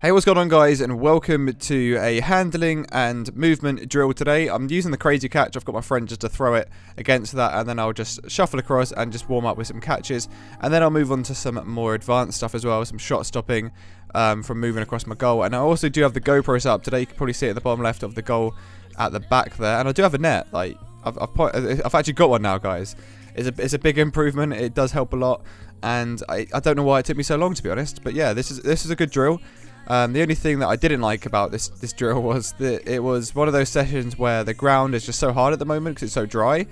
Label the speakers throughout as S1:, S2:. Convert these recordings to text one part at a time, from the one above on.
S1: Hey, what's going on, guys, and welcome to a handling and movement drill today. I'm using the crazy catch. I've got my friend just to throw it against that, and then I'll just shuffle across and just warm up with some catches, and then I'll move on to some more advanced stuff as well, some shot stopping from moving across my goal. And I also do have the GoPro set up today. You can probably see it at the bottom left of the goal at the back there, and I do have a net. Like I've actually got one now, guys. It's a big improvement. It does help a lot, and I don't know why it took me so long, to be honest. But yeah, this is a good drill. The only thing that I didn't like about this drill was that it was one of those sessions where the ground is just so hard at the moment because it's so dry,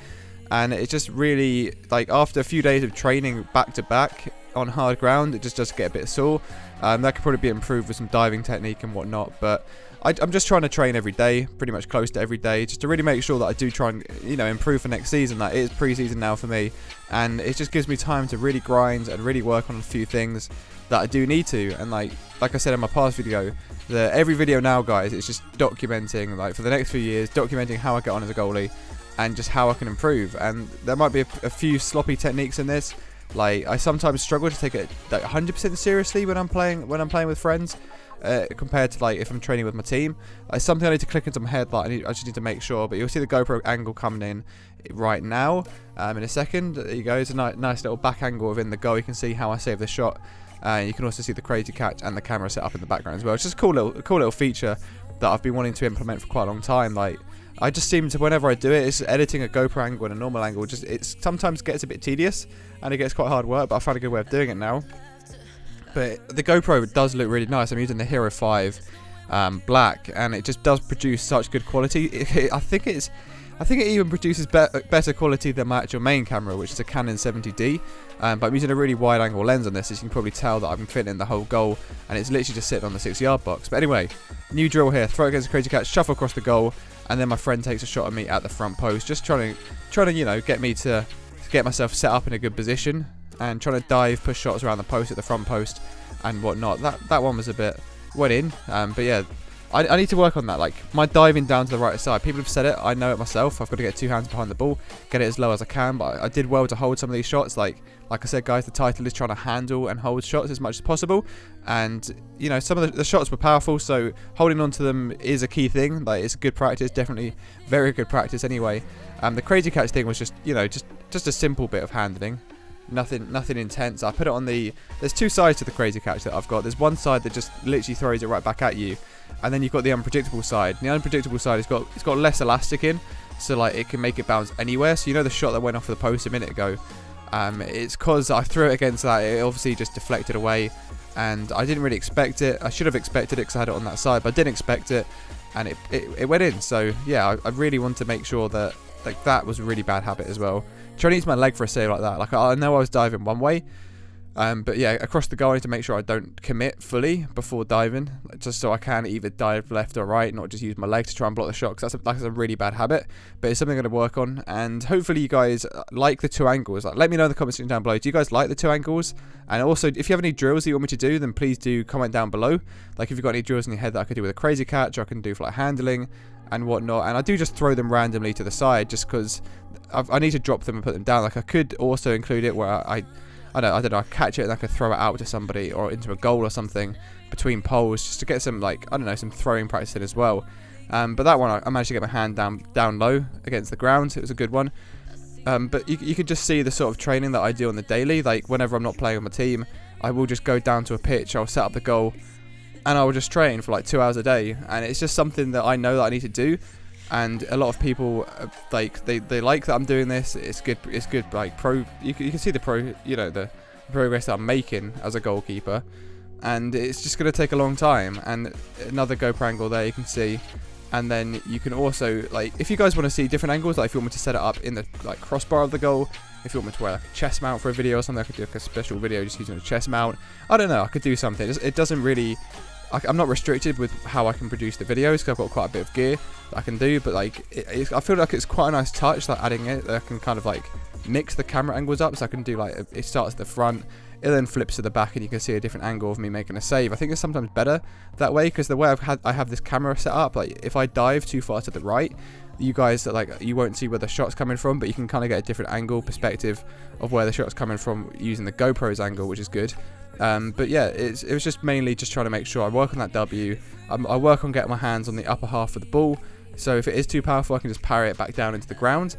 S1: and it just really, like, after a few days of training back to back on hard ground, it just does get a bit sore. That could probably be improved with some diving technique and whatnot, but I'm just trying to train every day, pretty much close to every day, just to really make sure that I do try and, you know, improve for next season. That it is pre-season now for me, and it just gives me time to really grind and really work on a few things that I do need to. And like I said in my past video, every video now, guys, it's just documenting, like, for the next few years, documenting how I get on as a goalie and just how I can improve. And there might be a few sloppy techniques in this. Like, I sometimes struggle to take it like 100% seriously when I'm playing with friends, compared to, like, if I'm training with my team. It's something I need to click into my head that I just need to make sure. But you'll see the GoPro angle coming in right now in a second. There you go. It's a nice little back angle within the goal. You can see how I save the shot. You can also see the crazy catch and the camera set up in the background as well. It's just a cool little feature that I've been wanting to implement for quite a long time. Like, I just seem to, whenever I do it, it's editing a GoPro angle and a normal angle. It sometimes gets a bit tedious and it gets quite hard work, but I found a good way of doing it now. But the GoPro does look really nice. I'm using the Hero 5 black, and it just does produce such good quality. I think it even produces better quality than my actual main camera, which is a Canon 70D. But I'm using a really wide angle lens on this, as you can probably tell that I'm fitting the whole goal, and it's literally just sitting on the 6-yard box. But anyway, new drill here: throw against the crazy catch, shuffle across the goal, and then my friend takes a shot at me at the front post, just trying to, you know, get me to get myself set up in a good position, and trying to dive, push shots around the post at the front post and whatnot. That one was a bit went in, but yeah. I need to work on that, like my diving down to the right side. People have said it, I know it myself. I've got to get 2 hands behind the ball, get it as low as I can, but I did well to hold some of these shots. Like I said, guys, the title is trying to handle and hold shots as much as possible, and, you know, some of the shots were powerful, so holding on to them is a key thing. Like, it's a good practice, definitely very good practice anyway. The crazy catch thing was just, you know, just a simple bit of handling. Nothing intense. I put it on there's 2 sides to the crazy catch that I've got. There's one side that just literally throws it right back at you, and then you've got the unpredictable side. And the unpredictable side it's got less elastic in, so like it can make it bounce anywhere. So, you know, the shot that went off the post a minute ago, it's because I threw it against that. It obviously just deflected away, and I didn't really expect it. I should have expected it because I had it on that side, but I didn't expect it, and it went in. So yeah, I really want to make sure that, like, that was a really bad habit as well. Trying to use my leg for a save like that. Like, I know I was diving one way, but yeah, across the goal I need to make sure I don't commit fully before diving, just so I can either dive left or right, not just use my leg to try and block the shot, because that's a really bad habit. But it's something I'm going to work on, and hopefully you guys like the 2 angles. Like, let me know in the comments section down below. Do you guys like the 2 angles? And also, if you have any drills that you want me to do, then please do comment down below. Like, if you've got any drills in your head that I could do with a crazy catch, or I can do for like handling and whatnot. And I do just throw them randomly to the side, just because I need to drop them and put them down. Like, I could also include it where I don't know, I catch it and I could throw it out to somebody or into a goal or something between poles, just to get some, like, I don't know, some throwing practice in as well. But that one, I managed to get my hand down low against the ground. It was a good one. But you could just see the sort of training that I do on the daily. Like, whenever I'm not playing with my team, I will just go down to a pitch, I'll set up the goal, and I will just train for like 2 hours a day. And it's just something that I know that I need to do. And a lot of people, like, they like that I'm doing this. It's good, like, you can see the you know, the progress that I'm making as a goalkeeper, and it's just going to take a long time. And another GoPro angle there, you can see. And then you can also, like, if you guys want to see different angles, like if you want me to set it up in the, like, crossbar of the goal, if you want me to wear, like, a chest mount for a video or something, I could do like a special video just using a chest mount. I don't know, I could do something. It doesn't really, I'm not restricted with how I can produce the videos, because I've got quite a bit of gear that I can do, but, like, I feel like it's quite a nice touch, like, adding it. I can kind of, like, mix the camera angles up, so I can do, like, it starts at the front, it then flips to the back, and you can see a different angle of me making a save. I think it's sometimes better that way, because the way I have this camera set up, like, if I dive too far to the right, you guys that like you won't see where the shot's coming from, but you can kind of get a different angle perspective of where the shot's coming from using the GoPro's angle, which is good. But yeah, it was just mainly just trying to make sure I work on that W. I work on getting my hands on the upper half of the ball, so if it is too powerful I can just parry it back down into the ground.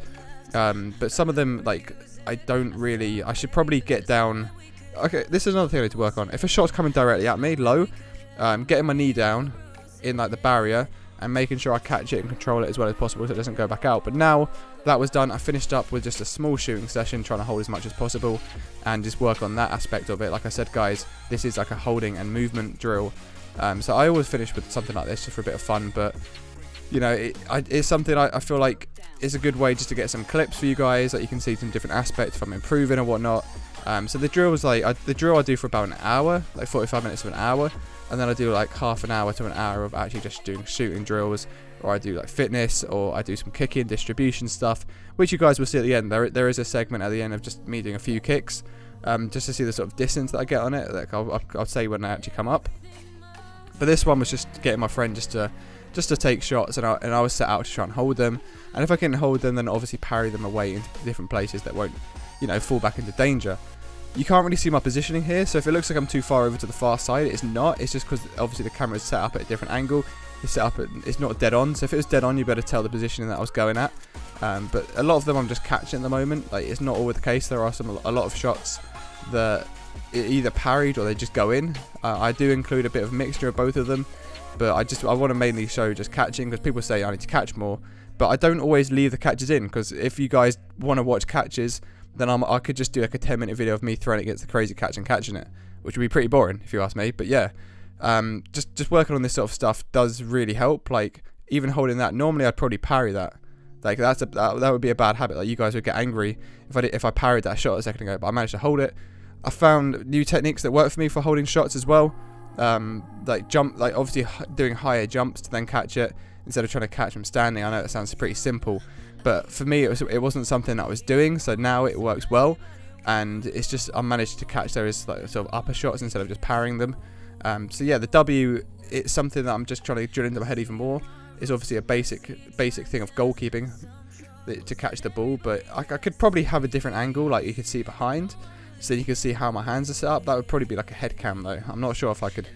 S1: But some of them, like, I should probably get down. Okay, this is another thing I need to work on. If a shot's coming directly at me, low, getting my knee down in like the barrier and making sure I catch it and control it as well as possible so it doesn't go back out. But now that was done, I finished up with just a small shooting session, trying to hold as much as possible and just work on that aspect of it. Like I said, guys, this is like a holding and movement drill. So I always finish with something like this just for a bit of fun, but you know, it's something I feel like is a good way just to get some clips for you guys, that you can see some different aspects if I'm improving or whatnot. So the drill was like, the drill I do for about an hour, like 45 minutes to an hour, and then I do like half an hour to an hour of actually just doing shooting drills, or I do like fitness, or I do some kicking, distribution stuff, which you guys will see at the end. There is a segment at the end of just me doing a few kicks, just to see the sort of distance that I get on it. Like I'll say when I actually come up. But this one was just getting my friend just to take shots, and I was set out to try and hold them, and if I can hold them then obviously parry them away into different places that won't, you know, fall back into danger. You can't really see my positioning here, so if it looks like I'm too far over to the far side, it's not. It's just because obviously the camera is set up at a different angle. It's set up it's not dead on, so if it was dead on you better tell the positioning that I was going at. But a lot of them I'm just catching at the moment. Like, it's not always the case. There are a lot of shots that either parried or they just go in. I do include a bit of mixture of both of them, but I want to mainly show just catching, because people say I need to catch more, but I don't always leave the catches in, because if you guys want to watch catches, then I could just do like a 10-minute video of me throwing it against the crazy catch and catching it, which would be pretty boring if you ask me. But yeah, just working on this sort of stuff does really help. Like, even holding that, normally I'd probably parry that. Like, that would be a bad habit. Like, you guys would get angry if I parried that shot a second ago, but I managed to hold it. I found new techniques that work for me for holding shots as well. Like obviously doing higher jumps to then catch it instead of trying to catch from standing. I know that sounds pretty simple, but for me it wasn't something that I was doing, so now it works well, and it's just I managed to catch those like sort of upper shots instead of just parrying them. So yeah, the W, it's something that I'm just trying to drill into my head even more. It's obviously a basic thing of goalkeeping to catch the ball, but I could probably have a different angle, like you could see behind, so you can see how my hands are set up. That would probably be like a head cam though. I'm not sure if I could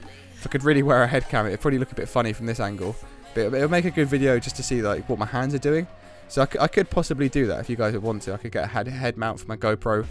S1: really wear a head cam. It'd probably look a bit funny from this angle, but it'll make a good video just to see like what my hands are doing. So I could possibly do that if you guys would want to. I could get a head mount for my GoPro,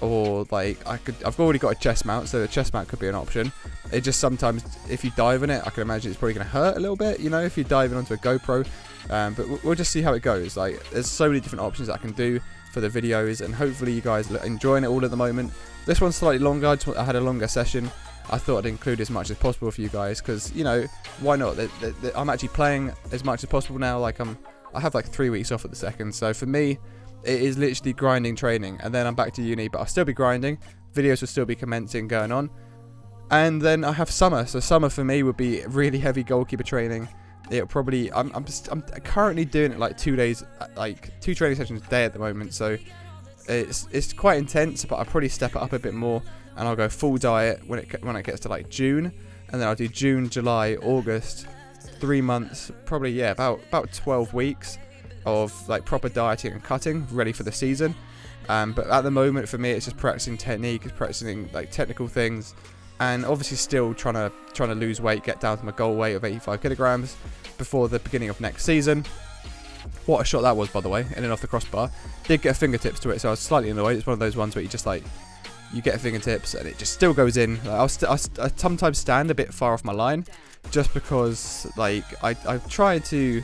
S1: or like I've already got a chest mount, so the chest mount could be an option. It just sometimes if you dive in it, I can imagine it's probably going to hurt a little bit, you know, if you're diving onto a GoPro. But we'll just see how it goes. Like, there's so many different options that I can do for the videos, and hopefully you guys are enjoying it all at the moment. This one's slightly longer. I had a longer session. I thought I'd include as much as possible for you guys, because, you know, why not? I'm actually playing as much as possible now. Like, I have like 3 weeks off at the second, so for me it is literally grinding training, and then I'm back to uni, but I'll still be grinding, videos will still be commencing, going on, and then I have summer. So summer for me would be really heavy goalkeeper training. It'll probably I'm currently doing it like 2 days, like 2 training sessions a day at the moment, so it's quite intense, but I'll probably step it up a bit more, and I'll go full diet when it gets to like June, and then I'll do June, July, August, 3 months, probably, yeah, about 12 weeks of like proper dieting and cutting, ready for the season. But at the moment for me it's just practicing technique, it's practicing like technical things, and obviously still trying to lose weight, get down to my goal weight of 85 kilograms before the beginning of next season. What a shot that was, by the way, in and off the crossbar. Did get fingertips to it, so I was slightly annoyed. It's one of those ones where you just like, you get fingertips and it just still goes in. Like, I sometimes stand a bit far off my line, just because like I try to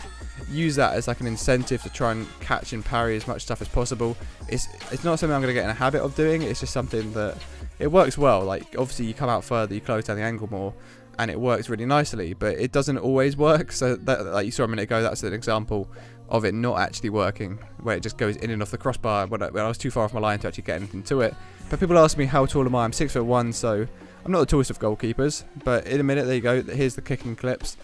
S1: use that as like an incentive to try and catch and parry as much stuff as possible. It's not something I'm going to get in a habit of doing. It's just something that it works well. Like, obviously you come out further, you close down the angle more, and it works really nicely, but it doesn't always work. So that, like you saw a minute ago, that's an example of it not actually working, where it just goes in and off the crossbar when I was too far off my line to actually get anything to it. But people ask me how tall am I? I'm 6'1", so I'm not the tallest of goalkeepers. But in a minute, there you go. Here's the kicking clips.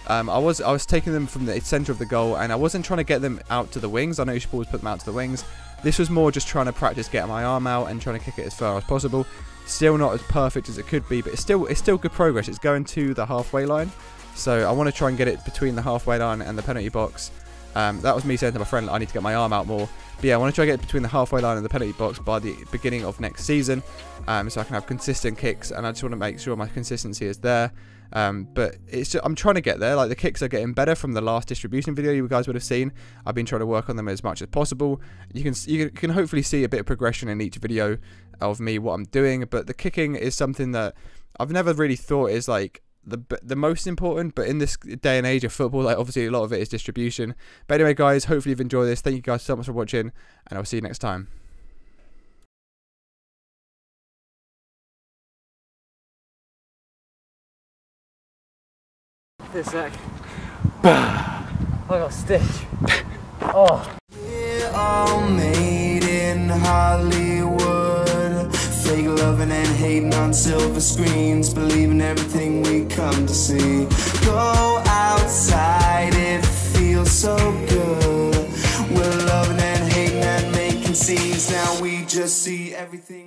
S1: I was taking them from the centre of the goal, and I wasn't trying to get them out to the wings. I know you should always put them out to the wings. This was more just trying to practice getting my arm out and trying to kick it as far as possible. Still not as perfect as it could be, but it's still good progress. It's going to the halfway line, so I want to try and get it between the halfway line and the penalty box. That was me saying to my friend, I need to get my arm out more. But yeah, I want to try to get between the halfway line and the penalty box by the beginning of next season, so I can have consistent kicks, and I just want to make sure my consistency is there. But it's just, I'm trying to get there. Like, the kicks are getting better from the last distribution video you guys would have seen. I've been trying to work on them as much as possible. You can hopefully see a bit of progression in each video of me, what I'm doing. But the kicking is something that I've never really thought is like the most important, but in this day and age of football, like, obviously a lot of it is distribution. But anyway, guys, hopefully you've enjoyed this. Thank you guys so much for watching, and I'll see you next time.
S2: This sec. I got a stitch. Oh.
S3: We're all made in Hollywood, fake loving and hating on silver screens, believing everything we come to see. Go outside, it feels so good. We're loving and hating and making scenes. Now we just see everything.